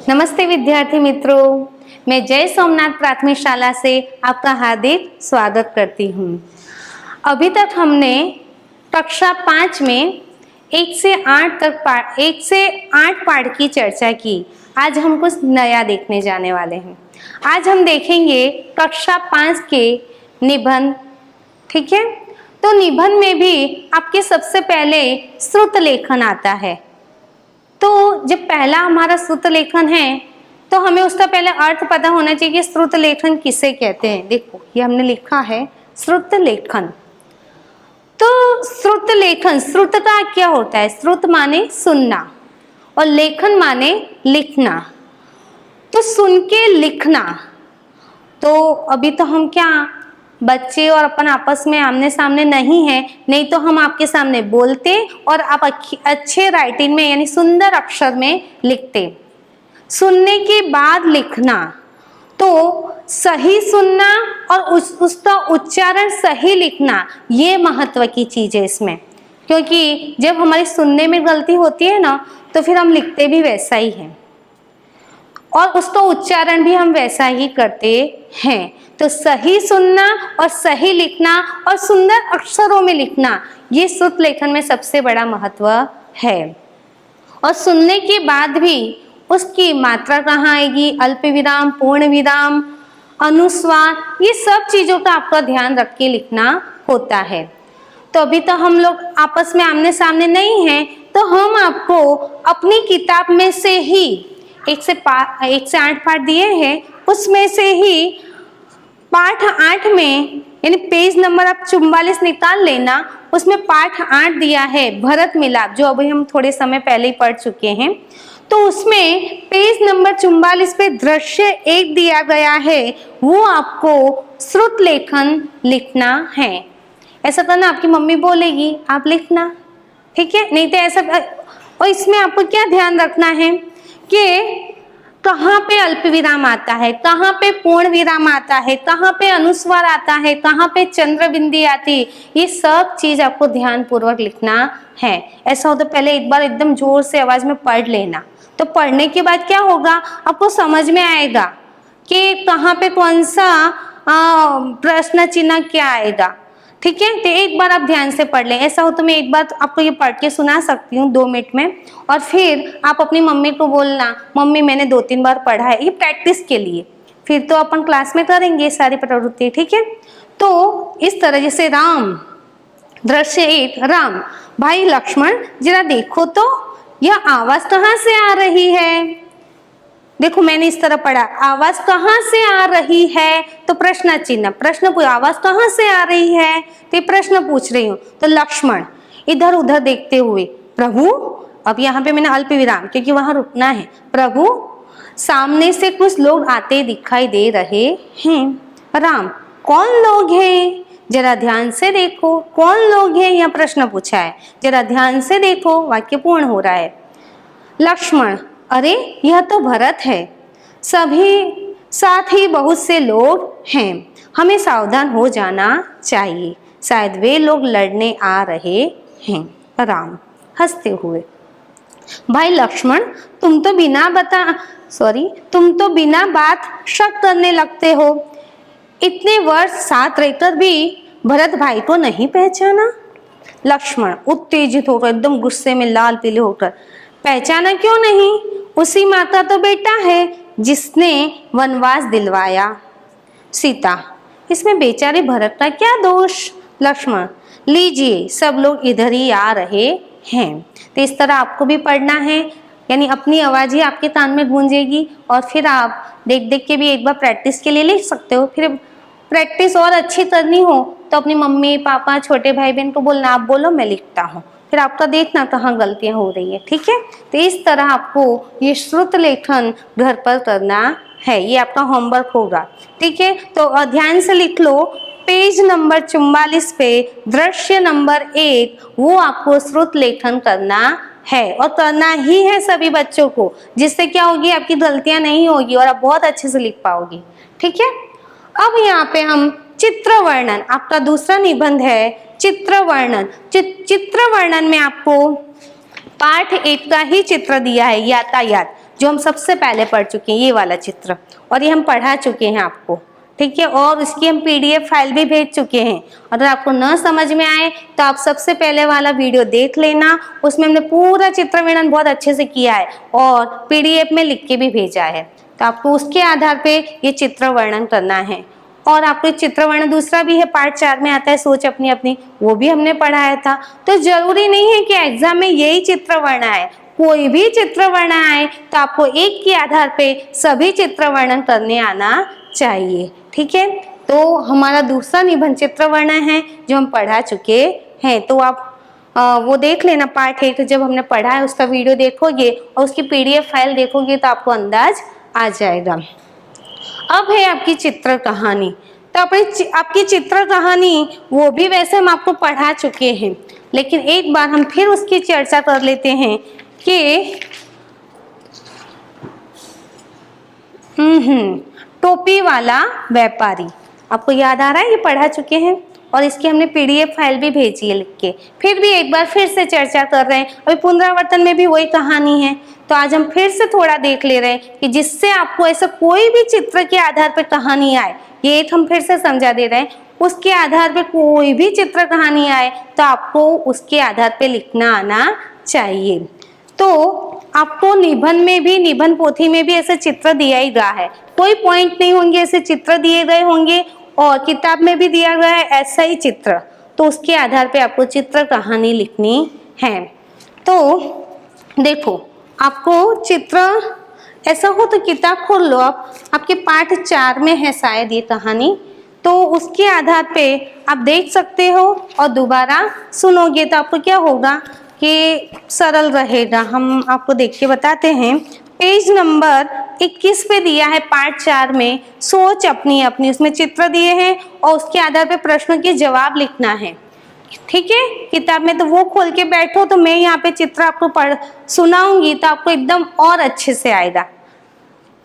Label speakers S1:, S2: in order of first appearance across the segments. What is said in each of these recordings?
S1: नमस्ते विद्यार्थी मित्रों, मैं जय सोमनाथ प्राथमिक शाला से आपका हार्दिक स्वागत करती हूँ। अभी तक हमने कक्षा 5 में 1 से 8 पाठ की चर्चा की। आज हम कुछ नया देखने जाने वाले हैं। आज हम देखेंगे कक्षा 5 के निबंध। ठीक है, तो निबंध में भी आपके सबसे पहले श्रुत लेखन आता है। तो जब पहला हमारा श्रुत लेखन है तो हमें उसका पहले अर्थ पता होना चाहिए कि श्रुत लेखन किसे कहते हैं। देखो, ये हमने लिखा है श्रुत लेखन। तो श्रुत लेखन, श्रुत का क्या होता है? श्रुत माने सुनना और लेखन माने लिखना। तो सुन के लिखना, तो अभी तो हम क्या बच्चे और अपन आपस में आमने सामने नहीं है, नहीं तो हम आपके सामने बोलते और आप अच्छे राइटिंग में यानी सुंदर अक्षर में लिखते। सुनने के बाद लिखना, तो सही सुनना और उसका उच्चारण सही लिखना, ये महत्व की चीज है इसमें। क्योंकि जब हमारी सुनने में गलती होती है ना, तो फिर हम लिखते भी वैसा ही हैं और उसका उच्चारण भी हम वैसा ही करते हैं। तो सही सुनना और सही लिखना और सुंदर अक्षरों में लिखना, ये श्रुत लेखन में सबसे बड़ा महत्व है। और सुनने के बाद भी उसकी मात्रा कहाँ आएगी, अल्प विराम, पूर्ण विराम, अनुस्वार, ये सब चीजों का आपका ध्यान रख के लिखना होता है। तो अभी तो हम लोग आपस में आमने सामने नहीं हैं, तो हम आपको अपनी किताब में से ही 1 से 8 पाठ दिए हैं, उसमें से ही पाठ 8 में यानी पेज नंबर आप 44 निकाल लेना, उसमें पाठ 8 दिया है भरत मिलाप, जो अभी हम थोड़े समय पहले ही पढ़ चुके हैं। तो उसमें पेज नंबर 44 पे दृश्य 1 दिया गया है, वो आपको श्रुत लेखन लिखना है। ऐसा करना, आपकी मम्मी बोलेगी आप लिखना, ठीक है? नहीं तो ऐसा। और इसमें आपको क्या ध्यान रखना है कि कहाँ पे अल्प विराम आता है, कहाँ पे पूर्ण विराम आता है, कहाँ पे अनुस्वार आता है, कहाँ पे चंद्र बिंदी आती, ये सब चीज आपको ध्यान पूर्वक लिखना है। ऐसा हो तो पहले एक बार एकदम जोर से आवाज में पढ़ लेना, तो पढ़ने के बाद क्या होगा, आपको समझ में आएगा कि कहाँ पे कौन सा प्रश्न चिन्ह क्या आएगा। ठीक है, तो एक बार आप ध्यान से पढ़ लें। ऐसा हो तो मैं एक बार आपको ये पढ़ के सुना सकती हूँ 2 मिनट में, और फिर आप अपनी मम्मी को बोलना, मम्मी मैंने 2-3 बार पढ़ा है, ये प्रैक्टिस के लिए। फिर तो अपन क्लास में करेंगे सारी प्रवृत्ति, ठीक है? तो इस तरह, जैसे राम, दृश्य 1, राम, भाई लक्ष्मण जरा देखो तो यह आवाज कहाँ से आ रही है। देखो मैंने इस तरह पढ़ा, आवाज कहाँ से आ रही है, तो प्रश्न चिन्ह, प्रश्न पूछ, आवाज कहाँ से आ रही है, तो प्रश्न पूछ रही हूँ। तो लक्ष्मण इधर उधर देखते हुए, प्रभु, अब यहाँ पे मैंने अल्प विराम क्योंकि वहां रुकना है, प्रभु सामने से कुछ लोग आते दिखाई दे रहे हैं। राम, कौन लोग हैं, जरा ध्यान से देखो, कौन लोग हैं, यह प्रश्न पूछा है, जरा ध्यान से देखो, वाक्य पूर्ण हो रहा है। लक्ष्मण, अरे यह तो भरत है, सभी साथ ही बहुत से लोग हैं, हमें सावधान हो जाना चाहिए, शायद वे लोग लड़ने आ रहे हैं। राम हंसते हुए, भाई लक्ष्मण तुम तो बिना बात शक करने लगते हो, इतने वर्ष साथ रहकर भी भरत भाई को नहीं पहचाना। लक्ष्मण उत्तेजित होकर, एकदम गुस्से में लाल पीले होकर, पहचाना क्यों नहीं, उसी माँ का तो बेटा है जिसने वनवास दिलवाया। सीता, इसमें बेचारे भरत का क्या दोष। लक्ष्मण, लीजिए सब लोग इधर ही आ रहे हैं। तो इस तरह आपको भी पढ़ना है, यानी अपनी आवाज ही आपके कान में गूंजेगी, और फिर आप देख देख के भी एक बार प्रैक्टिस के लिए लिख सकते हो। फिर प्रैक्टिस और अच्छी करनी हो तो अपनी मम्मी पापा छोटे भाई बहन को बोलना, आप बोलो मैं लिखता हूँ, फिर आपका देखना कहाँ गलतियां हो रही है। ठीक है, तो इस तरह आपको ये श्रुत लेखन घर पर करना है, ये आपका होमवर्क होगा। ठीक है, तो ध्यान से लिख लो, पेज नंबर 44 पे दृश्य नंबर 1, वो आपको श्रुत लेखन करना है और करना ही है सभी बच्चों को, जिससे क्या होगी, आपकी गलतियां नहीं होगी और आप बहुत अच्छे से लिख पाओगे। ठीक है, अब यहाँ पे हम चित्र वर्णन, आपका दूसरा निबंध है चित्र वर्णन। चित्र वर्णन में आपको पाठ 1 का ही चित्र दिया है, यातायात। जो हम सबसे पहले पढ़ चुके हैं, ये वाला चित्र, और ये हम पढ़ा चुके हैं आपको, ठीक है। और इसकी हम PDF फाइल भी भेज चुके हैं। अगर आपको न समझ में आए तो आप सबसे पहले वाला वीडियो देख लेना, उसमें हमने पूरा चित्र वर्णन बहुत अच्छे से किया है और PDF में लिख के भी भेजा है। तो आपको उसके आधार पे ये चित्र वर्णन करना है। और आपको चित्र वर्णन दूसरा भी है, पार्ट 4 में आता है, सोच अपनी अपनी, वो भी हमने पढ़ाया था। तो जरूरी नहीं है कि एग्जाम में यही चित्र वर्णन आए, कोई भी चित्र वर्णन आए तो आपको एक के आधार पे सभी चित्र वर्णन करने आना चाहिए, ठीक है। तो हमारा दूसरा निबंध चित्र वर्णन है जो हम पढ़ा चुके हैं। तो आप वो देख लेना, पार्ट 1 जब हमने पढ़ा है उसका वीडियो देखोगे और उसकी PDF फाइल देखोगे तो आपको अंदाज आ जाएगा। अब है आपकी चित्र कहानी। तो आपकी चित्र कहानी वो भी वैसे हम आपको पढ़ा चुके हैं, लेकिन एक बार हम फिर उसकी चर्चा कर लेते हैं कि टोपी वाला व्यापारी, आपको याद आ रहा है, ये पढ़ा चुके हैं और इसकी हमने PDF फाइल भी भेजी है लिख के। फिर भी एक बार फिर से चर्चा कर रहे हैं, अभी पुनरावर्तन में भी वही कहानी है, तो आज हम फिर से थोड़ा देख ले रहे हैं कि जिससे आपको ऐसा कोई भी चित्र के आधार पर कहानी आए, ये एक हम फिर से समझा दे रहे हैं, उसके आधार पर कोई भी चित्र कहानी आए तो आपको उसके आधार पर लिखना आना चाहिए। तो आपको निबंध में भी, निबंध पोथी में भी ऐसे चित्र दिया ही गया है, कोई पॉइंट नहीं होंगे, ऐसे चित्र दिए गए होंगे और किताब में भी दिया गया है ऐसा ही चित्र। तो उसके आधार पे आपको चित्र कहानी लिखनी है। तो देखो, आपको चित्र ऐसा हो तो किताब खोल लो आप, आपके पाठ 4 में है शायद ये कहानी, तो उसके आधार पे आप देख सकते हो और दोबारा सुनोगे तो आपको क्या होगा कि सरल रहेगा। हम आपको देख के बताते हैं, पेज नंबर 21 पे दिया है पार्ट 4 में, सोच अपनी अपनी, उसमें चित्र दिए हैं और उसके आधार पे प्रश्न के जवाब लिखना है, ठीक है। किताब में तो वो खोल के बैठो, तो मैं यहाँ पे चित्र आपको पढ़ सुनाऊंगी तो आपको एकदम और अच्छे से आएगा।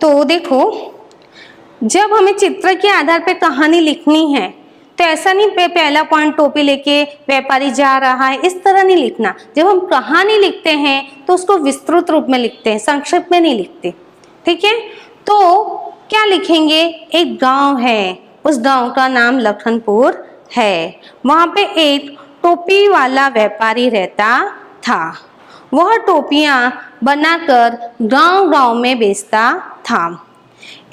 S1: तो देखो, जब हमें चित्र के आधार पे कहानी लिखनी है तो ऐसा नहीं पहला पॉइंट टोपी लेके व्यापारी जा रहा है, इस तरह नहीं लिखना। जब हम कहानी लिखते हैं तो उसको विस्तृत रूप में लिखते हैं, संक्षिप्त में नहीं लिखते, ठीक है। तो क्या लिखेंगे, एक गांव है, उस गांव का नाम लखनपुर है, वहां पे एक टोपी वाला व्यापारी रहता था। वह टोपियां बनाकर गांव-गांव में बेचता था।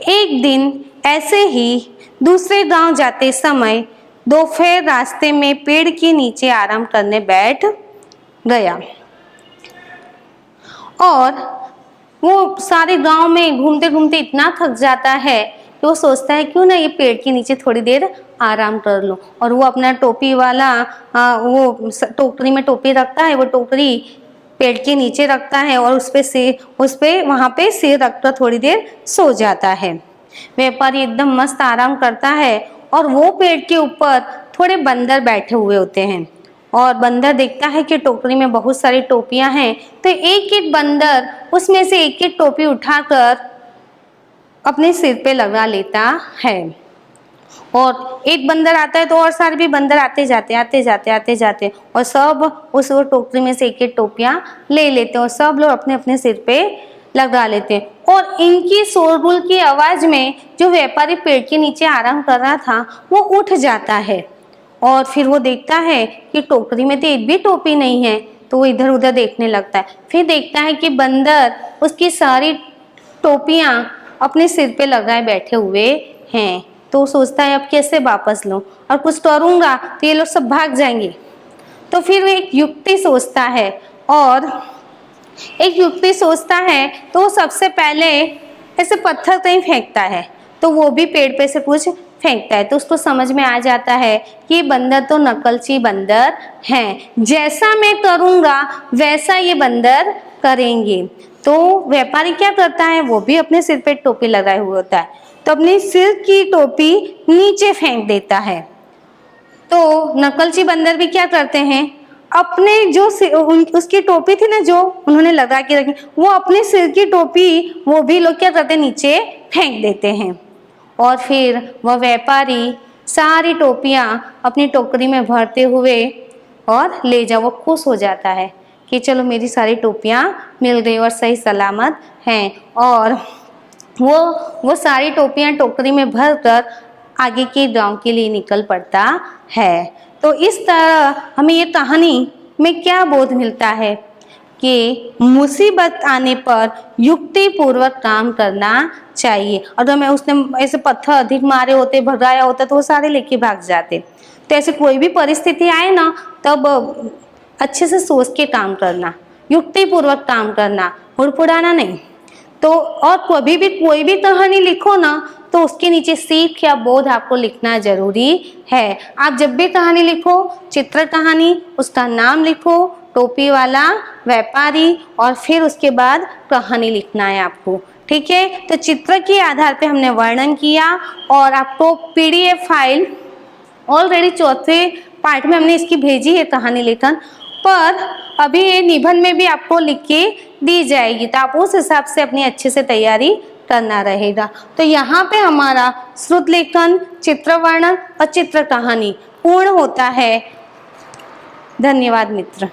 S1: एक दिन ऐसे ही दूसरे गांव जाते समय दोपहर रास्ते में पेड़ के नीचे आराम करने बैठ गया और वो सारे गांव में घूमते घूमते इतना थक जाता है कि वो सोचता है क्यों ना ये पेड़ के नीचे थोड़ी देर आराम कर लो। और वो अपना टोपी वाला वो टोकरी में टोपी रखता है, वो टोकरी पेड़ के नीचे रखता है और उस पे वहाँ पे सिर रखकर थोड़ी देर सो जाता है। व्यापारी एकदम मस्त आराम करता है और वो पेड़ के ऊपर थोड़े बंदर बैठे हुए होते हैं और बंदर देखता है कि टोकरी में बहुत सारी टोपियां हैं, तो एक एक बंदर उसमें से एक एक टोपी उठाकर अपने सिर पे लगा लेता है। और एक बंदर आता है तो और सारे भी बंदर आते जाते और सब उस टोकरी में से एक एक टोपियां ले लेते हैं और सब लोग अपने अपने सिर पे लगा लेते हैं। और इनकी शोरगुल की आवाज में जो व्यापारी पेड़ के नीचे आराम कर रहा था वो उठ जाता है और फिर वो देखता है कि टोकरी में तो एक भी टोपी नहीं है, तो वो इधर उधर देखने लगता है। फिर देखता है कि बंदर उसकी सारी टोपियां अपने सिर पे लगाए बैठे हुए हैं, तो सोचता है अब कैसे वापस लूं और कुछ करूंगा तो ये लोग सब भाग जाएंगे। तो फिर वो एक युक्ति सोचता है तो सबसे पहले ऐसे पत्थर कहीं फेंकता है, तो वो भी पेड़ पे से कुछ फेंकता है। तो उसको समझ में आ जाता है कि बंदर तो नकलची बंदर हैं, जैसा मैं करूंगा वैसा ये बंदर करेंगे। तो व्यापारी क्या करता है, वो भी अपने सिर पे टोपी लगाए हुए होता है, तो अपने सिर की टोपी नीचे फेंक देता है। तो नकलची बंदर भी क्या करते हैं, अपने जो उसकी टोपी थी ना जो उन्होंने लगा के रखी, वो अपने सिर की टोपी वो भी लोग क्या करते हैं, नीचे फेंक देते हैं। और फिर वह व्यापारी सारी टोपियां अपनी टोकरी में भरते हुए और ले जा, वो खुश हो जाता है कि चलो मेरी सारी टोपियाँ मिल गई और सही सलामत हैं, और वो सारी टोपियाँ टोकरी में भरकर आगे के गांव के लिए निकल पड़ता है। तो इस तरह हमें ये कहानी में क्या बोध मिलता है कि मुसीबत आने पर युक्ति पूर्वक काम करना चाहिए। और हमें उसने ऐसे पत्थर अधिक मारे होते, भगाया होता, तो वो सारे लेके भाग जाते। तो ऐसे कोई भी परिस्थिति आए ना, तब अच्छे से सोच के काम करना, युक्ति पूर्वक काम करना, हुड़पुड़ाना नहीं। तो और कभी भी कोई भी कहानी लिखो ना, तो उसके नीचे सीख या बोध आपको लिखना जरूरी है। आप जब भी कहानी लिखो, चित्र कहानी, उसका नाम लिखो, टोपी वाला व्यापारी, और फिर उसके बाद कहानी लिखना है आपको। ठीक है, तो चित्र के आधार पे हमने वर्णन किया, और आपको पीडीएफ फाइल ऑलरेडी चौथे पार्ट में हमने इसकी भेजी है कहानी लेखन, पर अभी ये निबंध में भी आपको लिख के दी जाएगी, तो आप उस हिसाब से अपनी अच्छे से तैयारी करना रहेगा। तो यहाँ पे हमारा श्रुत लेखन, चित्र वर्णन और चित्र कहानी पूर्ण होता है। धन्यवाद मित्र।